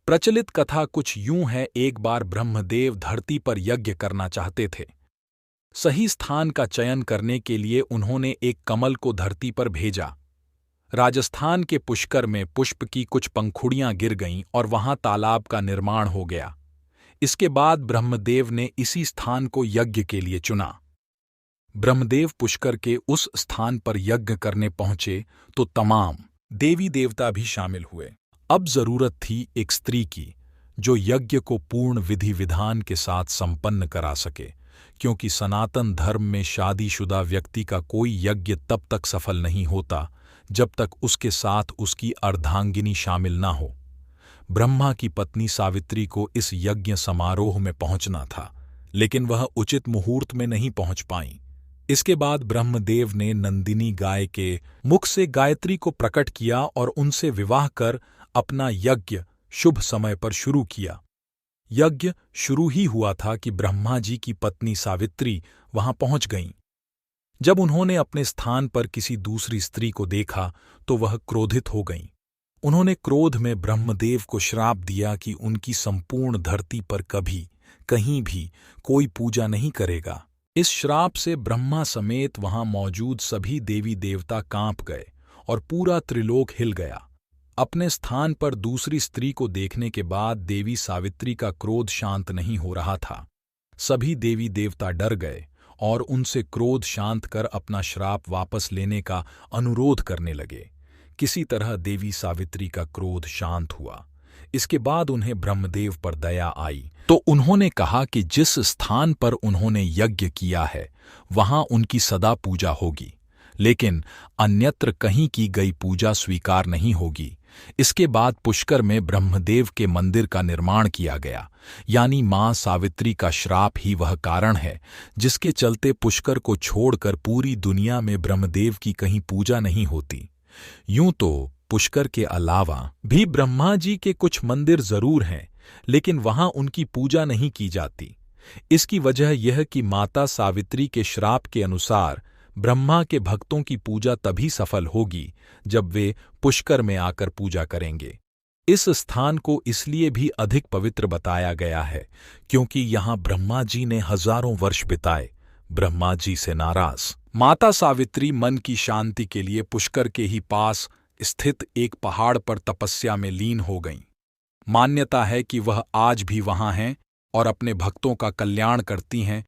प्रचलित कथा कुछ यूं है। एक बार ब्रह्मदेव धरती पर यज्ञ करना चाहते थे। सही स्थान का चयन करने के लिए उन्होंने एक कमल को धरती पर भेजा। राजस्थान के पुष्कर में पुष्प की कुछ पंखुड़ियां गिर गईं और वहां तालाब का निर्माण हो गया। इसके बाद ब्रह्मदेव ने इसी स्थान को यज्ञ के लिए चुना। ब्रह्मदेव पुष्कर के उस स्थान पर यज्ञ करने पहुंचे तो तमाम देवी देवता भी शामिल हुए। अब जरूरत थी एक स्त्री की जो यज्ञ को पूर्ण विधि विधान के साथ संपन्न करा सके, क्योंकि सनातन धर्म में शादीशुदा व्यक्ति का कोई यज्ञ तब तक सफल नहीं होता जब तक उसके साथ उसकी अर्धांगिनी शामिल ना हो। ब्रह्मा की पत्नी सावित्री को इस यज्ञ समारोह में पहुंचना था, लेकिन वह उचित मुहूर्त में नहीं पहुंच पाईं। इसके बाद ब्रह्मदेव ने नंदिनी गाय के मुख से गायत्री को प्रकट किया और उनसे विवाह कर अपना यज्ञ शुभ समय पर शुरू किया। यज्ञ शुरू ही हुआ था कि ब्रह्मा जी की पत्नी सावित्री वहां पहुंच गईं। जब उन्होंने अपने स्थान पर किसी दूसरी स्त्री को देखा तो वह क्रोधित हो गईं। उन्होंने क्रोध में ब्रह्मदेव को श्राप दिया कि उनकी संपूर्ण धरती पर कभी कहीं भी कोई पूजा नहीं करेगा। इस श्राप से ब्रह्मा समेत वहां मौजूद सभी देवी देवता कांप गए और पूरा त्रिलोक हिल गया। अपने स्थान पर दूसरी स्त्री को देखने के बाद देवी सावित्री का क्रोध शांत नहीं हो रहा था। सभी देवी देवता डर गए और उनसे क्रोध शांत कर अपना श्राप वापस लेने का अनुरोध करने लगे। किसी तरह देवी सावित्री का क्रोध शांत हुआ। इसके बाद उन्हें ब्रह्मदेव पर दया आई तो उन्होंने कहा कि जिस स्थान पर उन्होंने यज्ञ किया है वहां उनकी सदा पूजा होगी, लेकिन अन्यत्र कहीं की गई पूजा स्वीकार नहीं होगी। इसके बाद पुष्कर में ब्रह्मदेव के मंदिर का निर्माण किया गया, यानी मां सावित्री का श्राप ही वह कारण है जिसके चलते पुष्कर को छोड़कर पूरी दुनिया में ब्रह्मदेव की कहीं पूजा नहीं होती। यूं तो पुष्कर के अलावा भी ब्रह्मा जी के कुछ मंदिर जरूर हैं, लेकिन वहां उनकी पूजा नहीं की जाती। इसकी वजह यह कि माता सावित्री के श्राप के अनुसार ब्रह्मा के भक्तों की पूजा तभी सफल होगी जब वे पुष्कर में आकर पूजा करेंगे। इस स्थान को इसलिए भी अधिक पवित्र बताया गया है क्योंकि यहां ब्रह्मा जी ने हजारों वर्ष बिताए। ब्रह्मा जी से नाराज माता सावित्री मन की शांति के लिए पुष्कर के ही पास स्थित एक पहाड़ पर तपस्या में लीन हो गईं। मान्यता है कि वह आज भी वहां हैं और अपने भक्तों का कल्याण करती हैं।